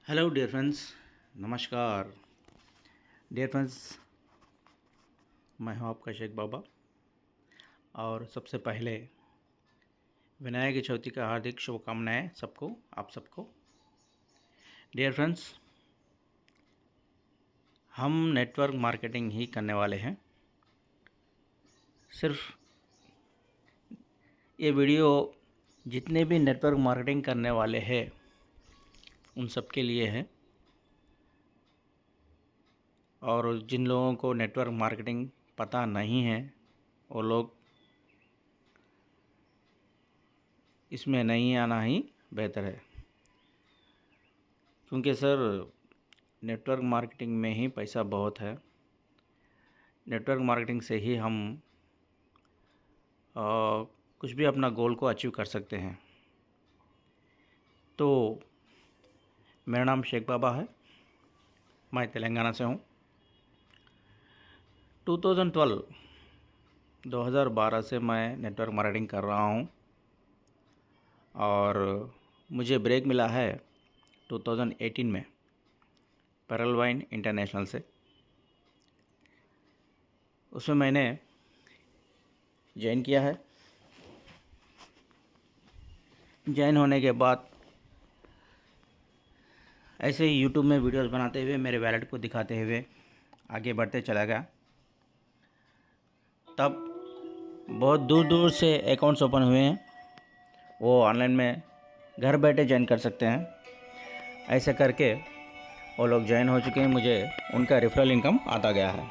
Hello dear friends, नमस्कार dear friends. मैं हूं आपका शेख बाबा और सबसे पहले विनायक चौथी का हार्दिक शुभकामनाएं सबको, आप सबको। डियर फ्रेंड्स, हम नेटवर्क मार्केटिंग ही करने वाले हैं। सिर्फ ये वीडियो जितने भी नेटवर्क मार्केटिंग करने वाले हैं उन सब के लिए है, और जिन लोगों को नेटवर्क मार्केटिंग पता नहीं है वो लोग इसमें नहीं आना ही बेहतर है, क्योंकि सर नेटवर्क मार्केटिंग में ही पैसा बहुत है। नेटवर्क मार्केटिंग से ही हम कुछ भी अपना गोल को अचीव कर सकते हैं। तो मेरा नाम शेख बाबा है, मैं तेलंगाना से हूँ। 2012 से मैं नेटवर्क मार्केटिंग कर रहा हूँ और मुझे ब्रेक मिला है 2018 में पेरल वाइन इंटरनेशनल से। उसमें मैंने ज्वाइन किया है। ज्वाइन होने के बाद ऐसे ही यूट्यूब में वीडियोस बनाते हुए मेरे वैलेट को दिखाते हुए आगे बढ़ते चला गया। तब बहुत दूर दूर से अकाउंट्स ओपन हुए हैं, वो ऑनलाइन में घर बैठे ज्वाइन कर सकते हैं। ऐसे करके वो लोग ज्वाइन हो चुके हैं, मुझे उनका रेफरल इनकम आता गया है।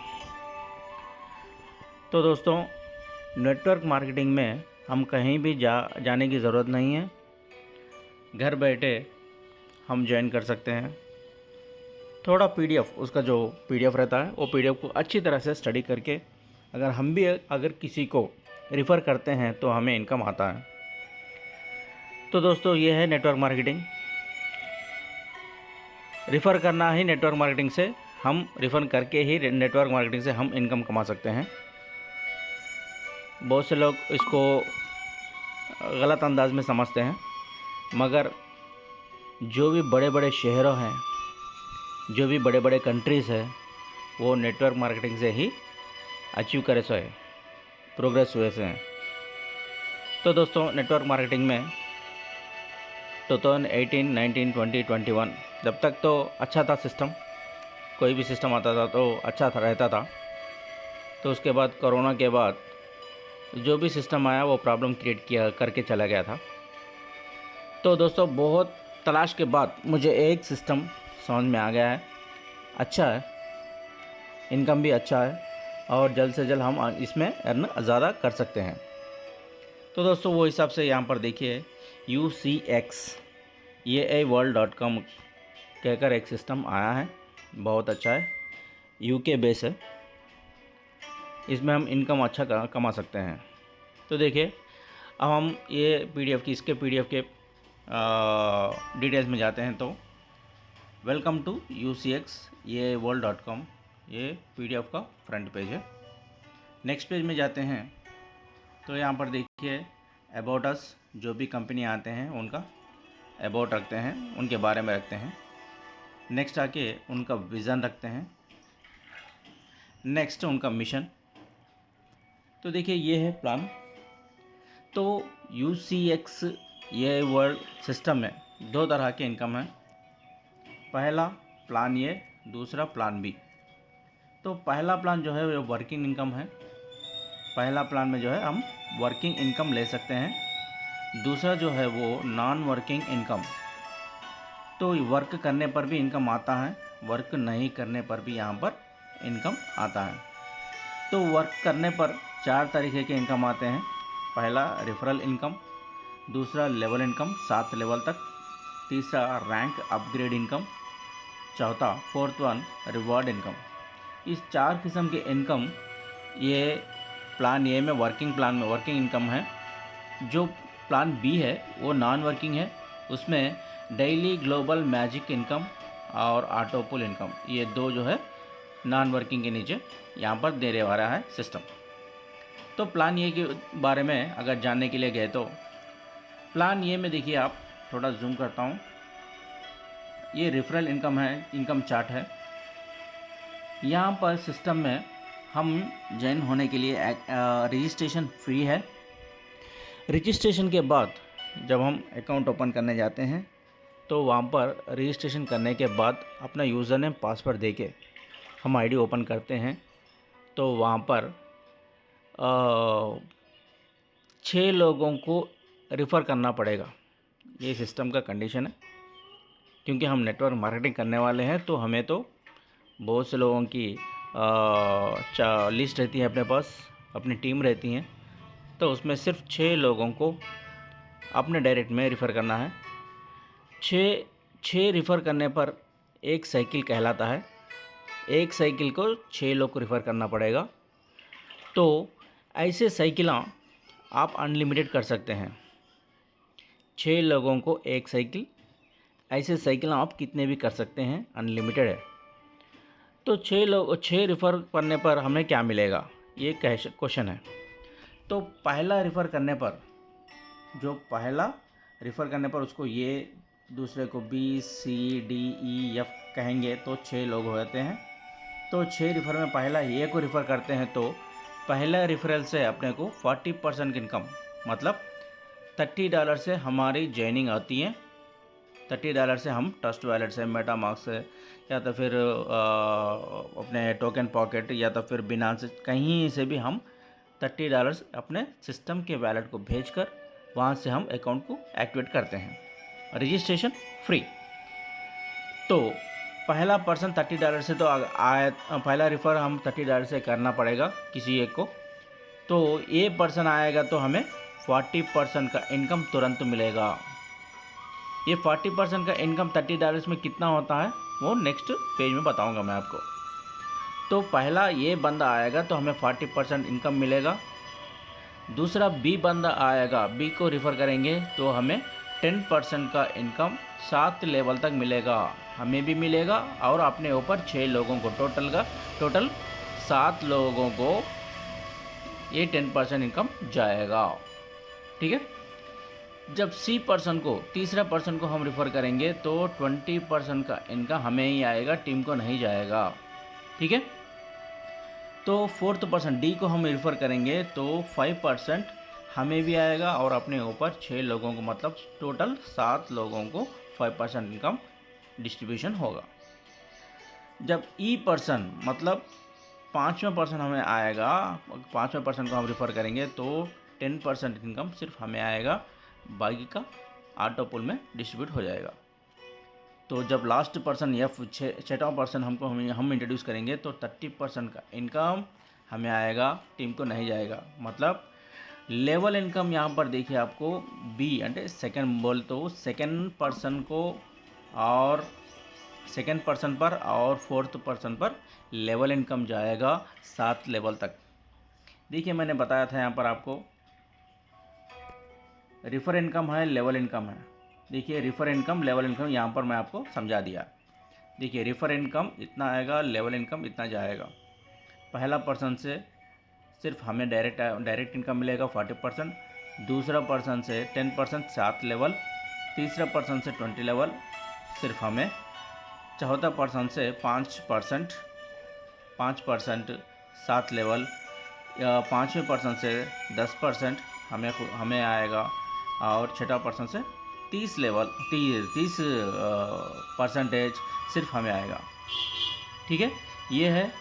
तो दोस्तों, नेटवर्क मार्केटिंग में हम कहीं भी जाने की ज़रूरत नहीं है, घर बैठे हम ज्वाइन कर सकते हैं। थोड़ा पीडीएफ, उसका जो पीडीएफ रहता है वो पीडीएफ को अच्छी तरह से स्टडी करके अगर किसी को रिफ़र करते हैं तो हमें इनकम आता है। तो दोस्तों, ये है नेटवर्क मार्केटिंग। रिफ़र करना ही नेटवर्क मार्केटिंग से, हम रिफ़र करके ही नेटवर्क मार्केटिंग से हम इनकम कमा सकते हैं। बहुत से लोग इसको गलत अंदाज में समझते हैं, मगर जो भी बड़े बड़े शहरों हैं, जो भी बड़े बड़े कंट्रीज़ है, वो नेटवर्क मार्केटिंग से ही अचीव करे सो है, प्रोग्रेस हुए से हैं। तो दोस्तों, नेटवर्क मार्केटिंग में 2018, 19, 20, 21 जब तक तो अच्छा था सिस्टम, कोई भी सिस्टम आता था तो अच्छा था, रहता था। तो उसके बाद कोरोना के बाद जो भी सिस्टम आया वो प्रॉब्लम क्रिएट किया करके चला गया था। तो दोस्तों, बहुत तलाश के बाद मुझे एक सिस्टम समझ में आ गया है, अच्छा है, इनकम भी अच्छा है और जल्द से जल्द हम इसमें अर्न ज़्यादा कर सकते हैं। तो दोस्तों, वो हिसाब से यहाँ पर देखिए UCX-EAWorld.com कहकर एक सिस्टम आया है, बहुत अच्छा है, यूके बेस है। इसमें हम इनकम अच्छा कमा सकते हैं। तो देखिए, अब हम ये इसके पीडीएफ के डिटेल्स में जाते हैं। तो वेलकम टू UCX-EAWorld.com, ये पीडीएफ का फ्रंट पेज है। नेक्स्ट पेज में जाते हैं तो यहाँ पर देखिए अबाउट अस, जो भी कंपनी आते हैं उनका अबाउट रखते हैं, उनके बारे में रखते हैं। नेक्स्ट आके उनका विज़न रखते हैं। नेक्स्ट उनका मिशन। तो देखिए, ये है प्लान। तो UCX ये वर्ल्ड सिस्टम में दो तरह के इनकम है, पहला प्लान ए, दूसरा प्लान बी। तो पहला प्लान जो है वो वर्किंग इनकम है। पहला प्लान में जो है हम वर्किंग इनकम ले सकते हैं। दूसरा जो है वो नॉन वर्किंग इनकम। तो वर्क करने पर भी इनकम आता है, वर्क नहीं करने पर भी यहाँ पर इनकम आता है। तो वर्क करने पर 4 तरीके के इनकम आते हैं। पहला रेफरल इनकम, दूसरा लेवल इनकम 7 लेवल तक, तीसरा रैंक अपग्रेड इनकम, चौथा फोर्थ वन रिवॉर्ड इनकम। इस 4 किस्म के इनकम ये प्लान ए में वर्किंग इनकम है। जो प्लान बी है वो नॉन वर्किंग है, उसमें डेली ग्लोबल मैजिक इनकम और ऑटोपुल इनकम, ये दो जो है नॉन वर्किंग के नीचे यहाँ पर देने वाला है सिस्टम। तो प्लान ए के बारे में अगर जानने के लिए गए तो प्लान ए में देखिए, आप थोड़ा जूम करता हूँ, ये रेफरल इनकम है, इनकम चार्ट है। यहाँ पर सिस्टम में हम ज्वाइन होने के लिए रजिस्ट्रेशन फ्री है। रजिस्ट्रेशन के बाद जब हम अकाउंट ओपन करने जाते हैं तो वहाँ पर रजिस्ट्रेशन करने के बाद अपना यूज़र नेम पासवर्ड देके हम आईडी ओपन करते हैं तो वहाँ पर 6 लोगों को रेफ़र करना पड़ेगा। ये सिस्टम का कंडीशन है, क्योंकि हम नेटवर्क मार्केटिंग करने वाले हैं तो हमें तो बहुत से लोगों की लिस्ट रहती है अपने पास, अपनी टीम रहती है, तो उसमें सिर्फ 6 लोगों को अपने डायरेक्ट में रेफ़र करना है। 6 रेफ़र करने पर एक साइकिल कहलाता है। एक साइकिल को 6 लोग को रेफ़र करना पड़ेगा। तो ऐसे साइकिलां आप अनलिमिटेड कर सकते हैं। 6 लोगों को एक साइकिल, ऐसे साइकिलां आप कितने भी कर सकते हैं, अनलिमिटेड है। तो 6 रेफ़र करने पर हमें क्या मिलेगा, ये क्वेश्चन है। तो पहला रेफ़र करने पर, जो पहला रेफ़र करने पर उसको ये, दूसरे को B, C, D, E, F कहेंगे तो 6 लोग हो जाते हैं। तो 6 रेफ़र में पहला ए को रेफ़र करते हैं तो पहला रेफरल से अपने को 40% की इनकम, मतलब $30 से हमारी जॉइनिंग आती है। $30 से हम ट्रस्ट वॉलेट से, मेटामास्क से, या तो फिर अपने टोकन पॉकेट, या तो फिर बिनांस, कहीं से भी हम $30 अपने सिस्टम के वॉलेट को भेजकर वहाँ से हम अकाउंट को एक्टिवेट करते हैं। Registration free. तो पहला पर्सन $30 से तो पहला रेफ़र हम $30 से करना पड़ेगा किसी एक को। तो ये पर्सन आएगा तो हमें 40% का इनकम तुरंत मिलेगा। ये 40% का इनकम $30 में कितना होता है वो नेक्स्ट पेज में बताऊंगा मैं आपको। तो पहला ये बंदा आएगा तो हमें 40% इनकम मिलेगा। दूसरा बी बंदा आएगा, बी को रेफ़र करेंगे तो हमें 10% का इनकम 7 लेवल तक मिलेगा, हमें भी मिलेगा और अपने ऊपर 6 लोगों को, टोटल 7 लोगों को ये 10% इनकम जाएगा। ठीक है। जब सी पर्सन को, तीसरा पर्सन को हम रेफ़र करेंगे तो 20% का इनकम हमें ही आएगा, टीम को नहीं जाएगा। ठीक है। तो फोर्थ पर्सन डी को हम रेफ़र करेंगे तो 5% हमें भी आएगा और अपने ऊपर 6 लोगों को, मतलब टोटल 7 लोगों को 5% इनकम डिस्ट्रीब्यूशन होगा। जब ई पर्सन, मतलब 5वां पर्सन हमें आएगा, 5वें पर्सन को हम रेफ़र करेंगे तो 10% इनकम सिर्फ हमें आएगा, बाकी का ऑटो पुल में डिस्ट्रीब्यूट हो जाएगा। तो जब लास्ट पर्सन या 6वां पर्सन हम इंट्रोड्यूस करेंगे तो 30% का इनकम हमें आएगा, टीम को नहीं जाएगा। मतलब लेवल इनकम यहाँ पर देखिए आपको बी అంటే सेकंड बोल तो सेकंड पर्सन को और सेकंड पर्सन पर और फोर्थ पर्सन पर लेवल इनकम जाएगा 7 लेवल तक। देखिए मैंने बताया था यहाँ पर आपको रेफर इनकम है, लेवल इनकम है। देखिए रेफर इनकम, लेवल इनकम यहाँ पर मैं आपको समझा दिया। देखिए रेफर इनकम इतना आएगा, लेवल इनकम इतना जाएगा। पहला पर्सन से सिर्फ हमें डायरेक्ट इनकम मिलेगा 40%, दूसरा पर्सन से 10% 7 लेवल, तीसरा पर्सन से 20 लेवल सिर्फ हमें, चौथा पर्सन से 5% 7 लेवल, या 5वें पर्सन से 10% हमें आएगा और छठा पर्सन से 30 लेवल 30 परसेंटेज सिर्फ हमें आएगा। ठीक है। ये है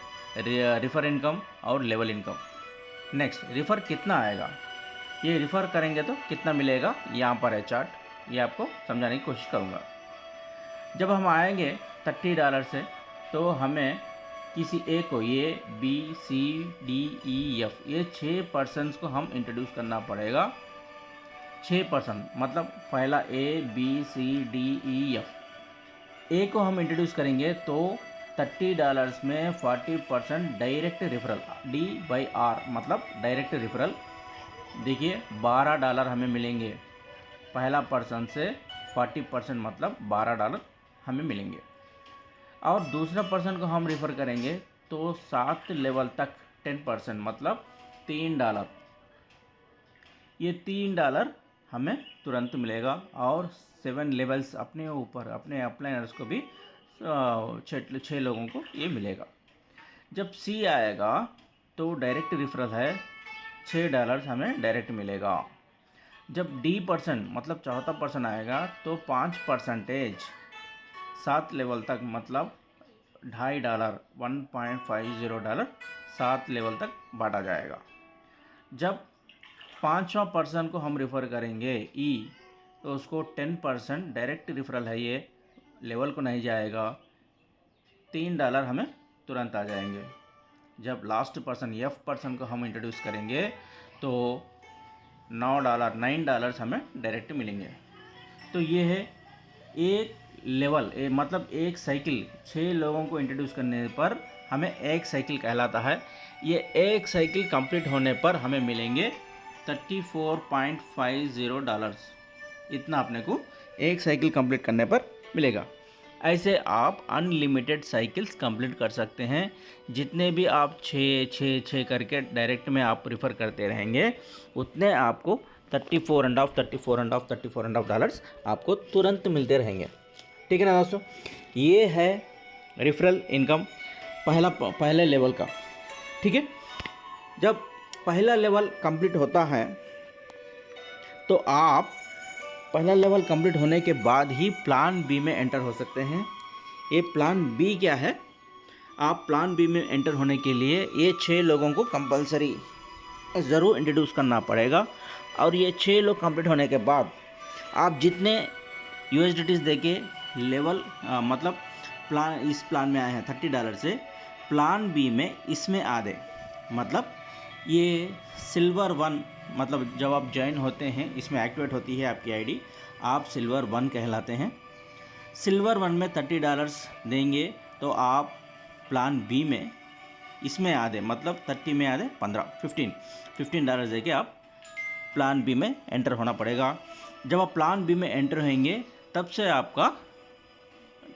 रेफर इनकम और लेवल इनकम। नेक्स्ट रेफ़र कितना आएगा, ये रेफ़र करेंगे तो कितना मिलेगा, यहाँ पर है चार्ट, ये आपको समझाने की कोशिश करूँगा। जब हम आएंगे $30 से तो हमें किसी एक को, ये B C D E F, ये 6 पर्सन्स को हम इंट्रोड्यूस करना पड़ेगा। 6 पर्सन, मतलब पहला A B C D E F, A को हम इंट्रोड्यूस करेंगे तो $30 में 40% डायरेक्ट रेफरल, D/R मतलब डायरेक्ट रेफरल। देखिए $12 हमें मिलेंगे, पहला पर्सन से 40% मतलब $12 हमें मिलेंगे। और दूसरा पर्सन को हम रेफ़र करेंगे तो 7 लेवल तक 10% मतलब $3, ये $3 हमें तुरंत मिलेगा, और 7 लेवल्स अपने ऊपर अपने अपलाइनर्स को भी 6 लोगों को ये मिलेगा। जब सी आएगा तो डायरेक्ट रेफरल है, $6 हमें डायरेक्ट मिलेगा। जब डी पर्सन मतलब चौथा पर्सन आएगा तो 5% 7 लेवल तक मतलब $2.50 $1.50 7 लेवल तक बांटा जाएगा। जब 5वां पर्सन को हम रेफ़र करेंगे ई, तो उसको 10% डायरेक्ट रेफरल है, ये लेवल को नहीं जाएगा, $3 हमें तुरंत आ जाएंगे। जब लास्ट पर्सन एफ पर्सन को हम इंट्रोड्यूस करेंगे तो $9 हमें डायरेक्ट मिलेंगे। तो ये है एक लेवल, मतलब एक साइकिल 6 लोगों को इंट्रोड्यूस करने पर हमें एक साइकिल कहलाता है। ये एक साइकिल कंप्लीट होने पर हमें मिलेंगे $34.50। इतना अपने को एक साइकिल कंप्लीट करने पर मिलेगा। ऐसे आप अनलिमिटेड साइकिल्स कंप्लीट कर सकते हैं। जितने भी आप 6 करके डायरेक्ट में आप प्रीफर करते रहेंगे, उतने आपको $34.5 आपको तुरंत मिलते रहेंगे। ठीक है ना दोस्तों, ये है रेफरल इनकम पहले लेवल का। ठीक है, जब पहला लेवल कंप्लीट होता है तो आप पहला लेवल कंप्लीट होने के बाद ही प्लान बी में एंटर हो सकते हैं। ये प्लान बी क्या है, आप प्लान बी में एंटर होने के लिए ये 6 लोगों को कंपलसरी ज़रूर इंट्रोड्यूस करना पड़ेगा, और ये 6 लोग कंप्लीट होने के बाद आप जितने USDT देके लेवल मतलब इस प्लान में आए हैं $30 से, प्लान बी में इसमें आधे मतलब ये सिल्वर 1, मतलब जब आप ज्वाइन होते हैं इसमें एक्टिवेट होती है आपकी आईडी, आप सिल्वर 1 कहलाते हैं। सिल्वर 1 में $30 देंगे तो आप प्लान बी में इसमें आधे मतलब 30 में आधे $15 देके आप प्लान बी में एंटर होना पड़ेगा। जब आप प्लान बी में एंटर होंगे तब से आपका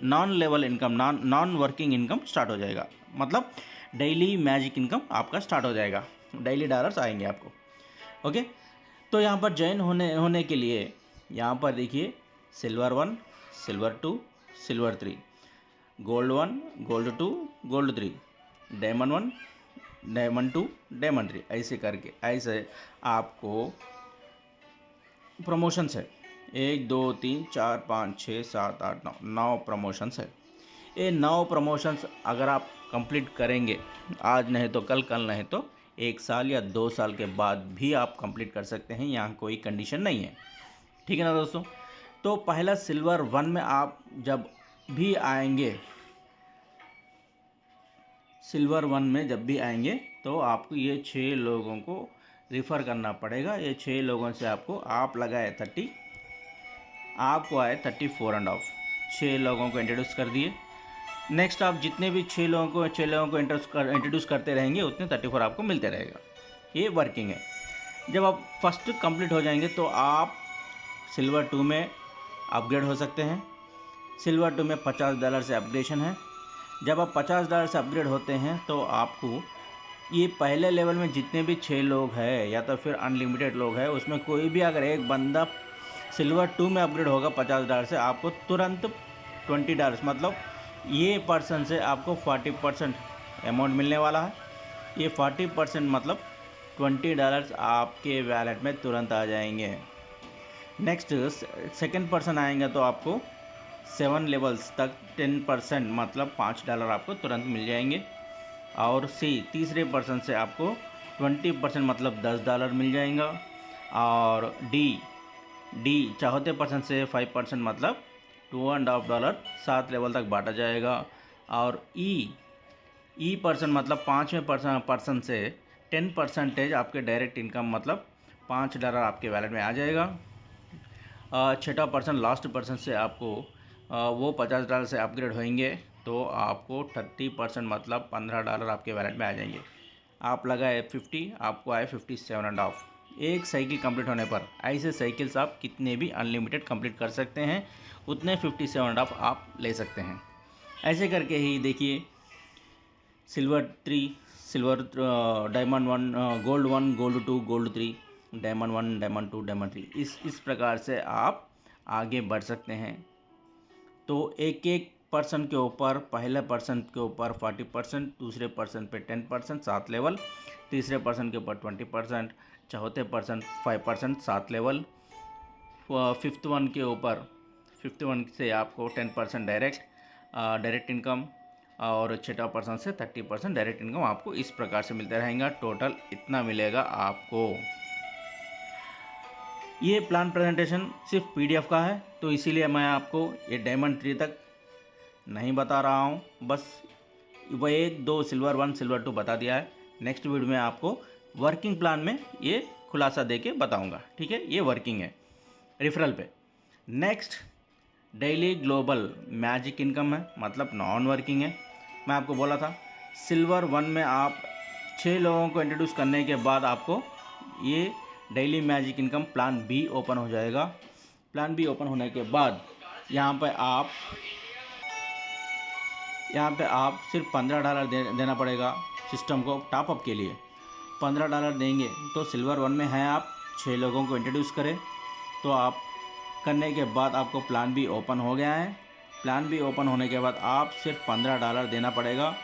non level income, non working income start हो जाएगा, मतलब डेली मैजिक इनकम आपका स्टार्ट हो जाएगा, डेली डॉलर्स आएंगे आपको। ओके, तो यहाँ पर ज्वाइन होने के लिए यहाँ पर देखिए silver 1, silver 2, silver 3, gold 1, gold 2, gold 3, diamond 1, diamond 2, diamond 3, ऐसे करके ऐसे आपको प्रमोशंस है। 1 2 3 4 5 6 7 8 9 प्रमोशंस है। ये 9 प्रमोशंस अगर आप कंप्लीट करेंगे, आज नहीं तो कल, कल नहीं तो 1 साल या 2 साल के बाद भी आप कंप्लीट कर सकते हैं, यहाँ कोई कंडीशन नहीं है। ठीक है ना दोस्तों, तो पहला सिल्वर 1 में आप जब भी आएंगे, सिल्वर 1 में जब भी आएंगे तो आपको ये 6 लोगों को रिफ़र करना पड़ेगा। ये 6 लोगों से आपको, आप लगाए 30, आपको आए 34.5, 6 लोगों को इंट्रोड्यूस कर दिए। नेक्स्ट आप जितने भी 6 लोगों को इंट्रोड्यूस करते रहेंगे उतने 34 आपको मिलते रहेगा। ये वर्किंग है। जब आप फर्स्ट कंप्लीट हो जाएंगे तो आप सिल्वर 2 में अपग्रेड हो सकते हैं। सिल्वर 2 में $50 से अपग्रेडेशन है। जब आप $50 से अपग्रेड होते हैं तो आपको ये पहले लेवल में जितने भी 6 लोग हैं या तो फिर अनलिमिटेड लोग हैं, उसमें कोई भी अगर एक बंदा सिल्वर 2 में अपग्रेड होगा $50 से, आपको तुरंत $20 मतलब ये पर्सन से आपको 40% अमाउंट मिलने वाला है। ये 40% मतलब $20 आपके वैलेट में तुरंत आ जाएंगे। नेक्स्ट सेकंड पर्सन आएंगे तो आपको 7 लेवल्स तक 10% मतलब $5 आपको तुरंत मिल जाएंगे। और सी तीसरे पर्सन से आपको 20% मतलब $10 मिल जाएगा। और डी चौथे पर्सन से 5% मतलब $2.50 7 लेवल तक बांटा जाएगा। और ई पर्सन मतलब 5वें पर्सन से 10% आपके डायरेक्ट इनकम मतलब $5 आपके वैलेट में आ जाएगा। छठा पर्सन लास्ट पर्सन से आपको वो $50 से अपग्रेड होंगे तो आपको 30% मतलब $15 आपके वैलेट में आ जाएंगे। आप लगाए 50, आपको आए 57.5 एक साइकिल कंप्लीट होने पर। ऐसे साइकिल्स आप कितने भी अनलिमिटेड कंप्लीट कर सकते हैं, उतने 57.5 आप ले सकते हैं। ऐसे करके ही देखिए silver 3, silver diamond 1, gold 1, gold 2, gold 3, diamond 1, diamond 2, diamond 3, इस प्रकार से आप आगे बढ़ सकते हैं। तो एक एक पर्सन के ऊपर, पहले पर्सन के ऊपर 40%, दूसरे पर्सन पे 10%, 7 लेवल, तीसरे पर्सन के ऊपर 20%, चौथे पर्सन 5%, 7 लेवल, फिफ्थ वन के ऊपर, फिफ्थ वन से आपको 10% डायरेक्ट इनकम, और छठा पर्सन से 30% डायरेक्ट इनकम आपको इस प्रकार से मिलता रहेगा। टोटल इतना मिलेगा आपको। ये प्लान प्रेजेंटेशन सिर्फ PDF का है, तो इसीलिए मैं आपको ये डायमंड 3 तक नहीं बता रहा हूँ, बस वह 1, 2, सिल्वर 1, सिल्वर 2 बता दिया है। नेक्स्ट वीडियो में आपको वर्किंग प्लान में ये खुलासा दे के बताऊँगा, ठीक है। ये वर्किंग है रेफरल पे। Next daily global magic income है, मतलब नॉन वर्किंग है। मैं आपको बोला था सिल्वर 1 में आप 6 लोगों को इंट्रोड्यूस करने के बाद आपको ये daily magic income plan be open हो जाएगा। प्लान बी ओपन होने के बाद यहाँ पे आप सिर्फ $15 देना पड़ेगा सिस्टम को टॉपअप के लिए। $15 देंगे तो सिल्वर 1 में है, आप 6 लोगों को इंट्रोड्यूस करें तो आप करने के बाद आपको प्लान बी ओपन हो गया है। प्लान बी ओपन होने के बाद आप सिर्फ $15 देना पड़ेगा।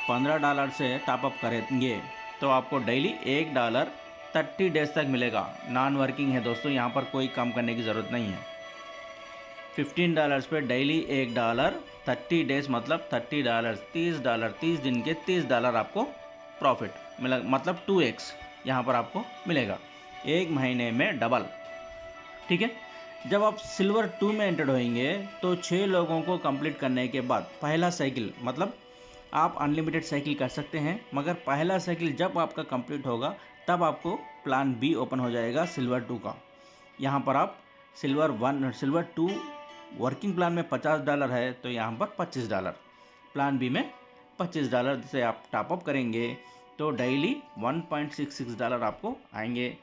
$15 से टॉपअप करेंगे तो आपको डेली $1 30 डेज तक मिलेगा। नॉन वर्किंग है दोस्तों, यहाँ पर कोई काम करने की ज़रूरत नहीं है। $15 पे डेली $1 30 डेज, मतलब $30, $30, 30 दिन के $30 आपको प्रॉफिट मिला, मतलब 2x यहाँ पर आपको मिलेगा, एक महीने में डबल, ठीक है। जब आप सिल्वर 2 में एंटर होंगे तो 6 लोगों को कंप्लीट करने के बाद पहला साइकिल, मतलब आप अनलिमिटेड साइकिल कर सकते हैं, मगर पहला साइकिल जब आपका कंप्लीट होगा तब आपको प्लान बी ओपन हो जाएगा सिल्वर 2 का। यहाँ पर आप सिल्वर 2 वर्किंग प्लान में $50 है, तो यहाँ पर $25, प्लान बी में $25 से आप टॉपअप करेंगे तो डेली $1.66 आपको आएंगे,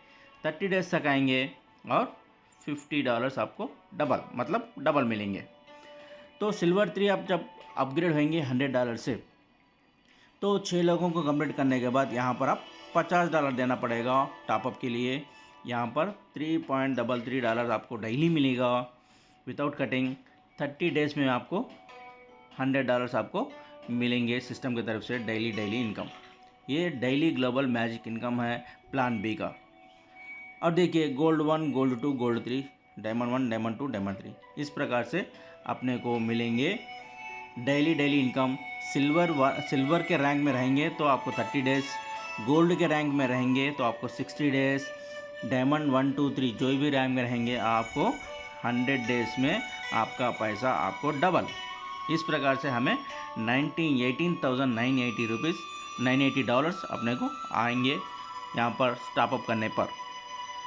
30 डेज तक आएंगे, और $50 आपको डबल, मतलब डबल मिलेंगे। तो सिल्वर 3 आप जब अपग्रेड होंगे $100 से, तो 6 लोगों को कंप्लीट करने के बाद यहाँ पर आप $50 देना पड़ेगा टॉपअप के लिए। यहाँ पर $3.33 आपको डेली मिलेगा विदाउट कटिंग। 30 डेज़ में आपको $100 आपको मिलेंगे सिस्टम की तरफ से डेली इनकम। ये डेली ग्लोबल मैजिक इनकम है प्लान बी का। और देखिए gold 1, gold 2, gold 3, diamond 1, diamond 2, diamond 3, इस प्रकार से अपने को मिलेंगे डेली इनकम। सिल्वर के रैंक में रहेंगे तो आपको 30 डेज़, गोल्ड के रैंक में रहेंगे तो आपको 60 डेज़, डायमंड 1, 2, 3 जो भी रैंक में रहेंगे आपको 100 डेज़ में आपका पैसा आपको डबल। इस प्रकार से हमें $980 अपने को आएंगे यहाँ पर टॉपअप करने पर।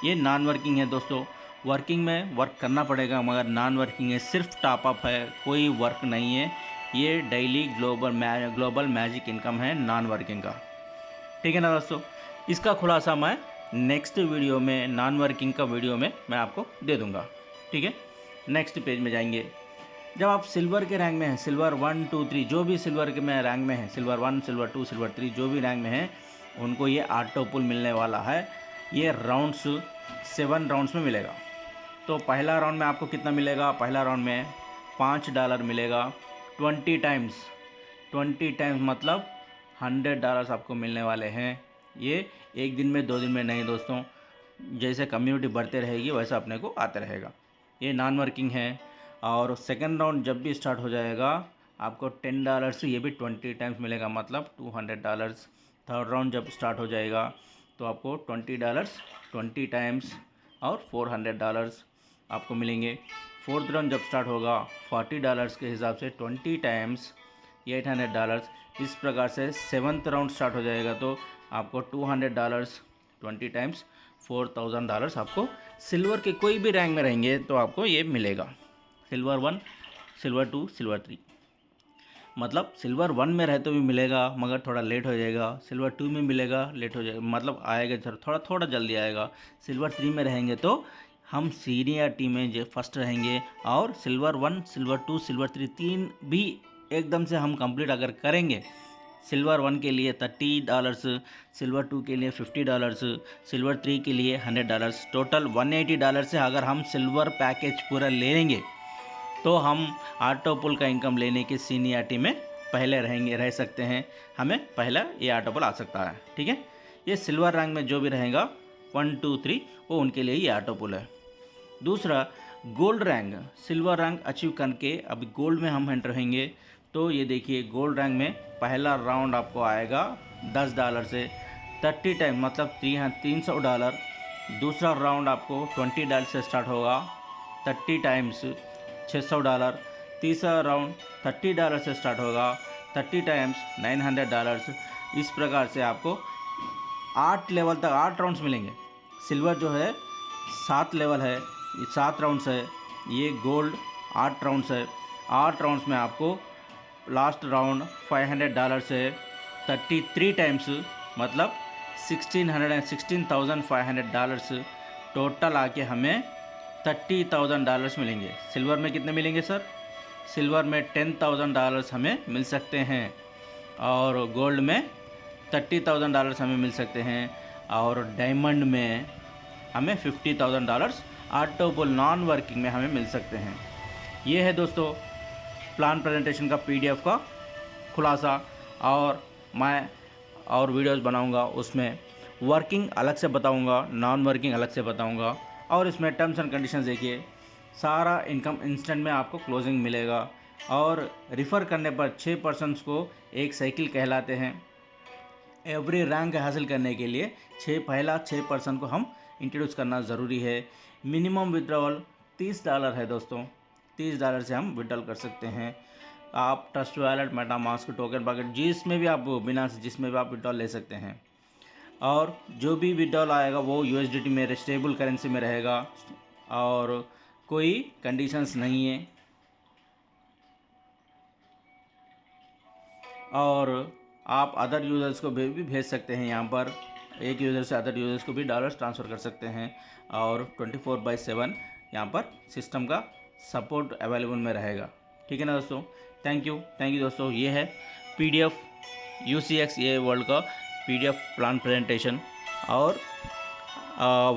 ये नॉन वर्किंग है दोस्तों, वर्किंग में वर्क करना पड़ेगा, मगर नॉन वर्किंग है, सिर्फ टॉपअप है, कोई वर्क नहीं है। ये डेली ग्लोबल मैजिक इनकम है नॉन वर्किंग का, ठीक है ना दोस्तों। इसका खुलासा मैं नेक्स्ट वीडियो में, नॉन वर्किंग का वीडियो में मैं आपको दे दूंगा, ठीक है। नेक्स्ट पेज में जाएंगे। जब आप सिल्वर के रैंक में हैं, सिल्वर 1, 2, 3 जो भी सिल्वर के में रैंक में है, सिल्वर 1, सिल्वर 2, सिल्वर 3 जो भी रैंक में है, उनको ये ऑटो पुल मिलने वाला है। ये राउंड्स 7 राउंड्स में मिलेगा। तो पहला राउंड में आपको कितना मिलेगा? पहला राउंड में $5 मिलेगा 20 टाइम्स मतलब $100 आपको मिलने वाले हैं। ये एक दिन में 2 दिन में नहीं दोस्तों, जैसे कम्युनिटी बढ़ते रहेगी वैसा अपने को आते रहेगा। ये नॉन वर्किंग है। और सेकंड राउंड जब भी स्टार्ट हो जाएगा आपको $10 से ये भी 20 टाइम्स मिलेगा, मतलब $200। थर्ड राउंड जब स्टार्ट हो जाएगा तो आपको $20 20 टाइम्स और $400 आपको मिलेंगे। फोर्थ राउंड जब स्टार्ट होगा $40 के हिसाब से 20 टाइम्स $800। इस प्रकार से सेवन्थ राउंड स्टार्ट हो जाएगा तो आपको $200 20 टाइम्स $4000 आपको सिल्वर के कोई भी रैंक में रहेंगे तो आपको ये मिलेगा। सिल्वर 1, सिल्वर 2, सिल्वर 3, मतलब सिल्वर 1 में रहे तो भी मिलेगा मगर थोड़ा लेट हो जाएगा। सिल्वर 2 में मिलेगा, लेट हो जाएगा, मतलब आएगा थोड़ा जल्दी आएगा। सिल्वर 3 में रहेंगे तो हम सीनियर टीम में जो फर्स्ट रहेंगे। और सिल्वर 1, सिल्वर 2, सिल्वर 3 तीन भी एकदम से हम कंप्लीट अगर करेंगे सिल्वर 1 के लिए $30, सिल्वर 2 के लिए $50, सिल्वर 3 के लिए $100, टोटल $180 से अगर हम सिल्वर पैकेज पूरा ले लेंगे तो हम ऑटो पुल का इनकम लेने की सीनियरिटी में पहले रह सकते हैं। हमें पहला ये ऑटो पुल आ सकता है। ठीक है, ये सिल्वर रैंक में जो भी रहेगा 1, 2, 3 वो उनके लिए ये ऑटो पुल है। दूसरा gold rank, silver rank achieve करके अभी गोल्ड में हम एंटर होंगे। तो ये देखिए गोल्ड रैंक में पहला राउंड आपको आएगा $10 से 30 टाइम मतलब $300। दूसरा राउंड आपको $20 से स्टार्ट होगा 30 टाइम्स $600। तीसरा राउंड $30 से स्टार्ट होगा 30 टाइम्स $900। इस प्रकार से आपको 8 लेवल तक 8 राउंड्स मिलेंगे। सिल्वर जो है 7 लेवल है, 7 राउंड्स है। ये गोल्ड 8 राउंड्स है। 8 राउंड्स में आपको लास्ट राउंड $500 से 33 टाइम्स मतलब $16,500 टोटल आके हमें $30,000 मिलेंगे। सिल्वर में कितने मिलेंगे सर? सिल्वर में $10,000 हमें मिल सकते हैं और गोल्ड में $30,000 हमें मिल सकते हैं और डायमंड में हमें $50,000 ऑटो पुल नॉन वर्किंग में हमें मिल सकते हैं। ये है दोस्तों प्लान प्रेजेंटेशन का PDF का खुलासा। और मैं और वीडियोस बनाऊंगा, उसमें वर्किंग अलग से बताऊंगा, नॉन वर्किंग अलग से बताऊंगा। और इसमें टर्म्स एंड कंडीशंस देखिए, सारा इनकम इंस्टेंट में आपको क्लोजिंग मिलेगा और रिफ़र करने पर 6 पर्सन्स को एक साइकिल कहलाते हैं। एवरी रैंक हासिल करने के लिए पहला 6 पर्सन को हम इंट्रोड्यूस करना ज़रूरी है। मिनिमम विड्रॉल $30 है दोस्तों, $30 से हम विड्रॉल कर सकते हैं। आप trust wallet, MetaMask, token bucket जिसमें भी आप बिनांस जिसमें भी आप विड्रॉल ले सकते हैं। और जो भी विड्रॉल आएगा वो USDT में स्टेबल करेंसी में रहेगा और कोई कंडीशंस नहीं है। और आप अदर यूज़र्स को भी भेज सकते हैं। यहाँ पर एक यूज़र से अदर यूज़र्स को भी डॉलर्स ट्रांसफ़र कर सकते हैं और 24/7 यहाँ पर सिस्टम का सपोर्ट अवेलेबल में रहेगा। ठीक है ना दोस्तों? थैंक यू दोस्तों। ये है PDF UCX ये वर्ल्ड का PDF प्लान प्रेजेंटेशन और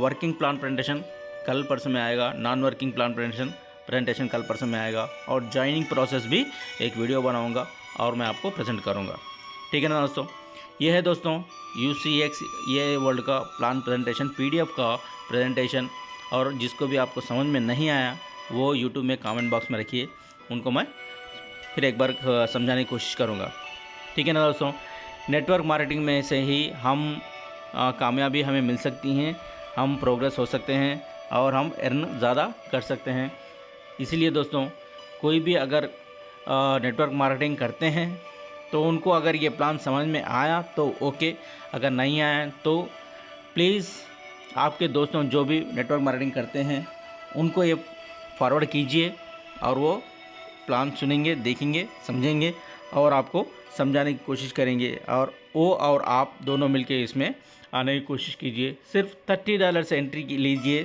वर्किंग प्लान प्रेजेंटेशन कल परसों में आएगा। नॉन वर्किंग प्लान प्रेजेंटेशन कल परसों में आएगा और ज्वाइनिंग प्रोसेस भी एक वीडियो बनाऊंगा और मैं आपको प्रेजेंट करूंगा। ठीक है ना दोस्तों? ये है दोस्तों UCX ये वर्ल्ड का प्लान प्रेजेंटेशन PDF का प्रेजेंटेशन। और जिसको भी आपको समझ में नहीं आया वो YouTube में कमेंट बॉक्स में रखिए, उनको मैं फिर एक बार समझाने की कोशिश करूँगा। ठीक है ना दोस्तों? नेटवर्क मार्केटिंग में से ही हम कामयाबी हमें मिल सकती हैं, हम प्रोग्रेस हो सकते हैं और हम अर्न ज़्यादा कर सकते हैं। इसीलिए दोस्तों कोई भी अगर नेटवर्क मार्केटिंग करते हैं तो उनको अगर ये प्लान समझ में आया तो ओके, अगर नहीं आया तो प्लीज़ आपके दोस्तों जो भी नेटवर्क मार्केटिंग करते हैं उनको ये फॉरवर्ड कीजिए और वो प्लान सुनेंगे, देखेंगे, समझेंगे और आपको समझाने की कोशिश करेंगे और वो और आप दोनों मिलके इसमें आने की कोशिश कीजिए। सिर्फ $30 से एंट्री लीजिए,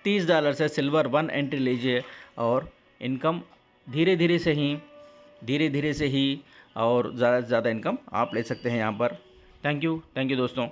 $30 से सिल्वर 1 एंट्री लीजिए और इनकम धीरे धीरे से ही और ज़्यादा से ज़्यादा इनकम आप ले सकते हैं यहाँ पर। थैंक यू दोस्तों।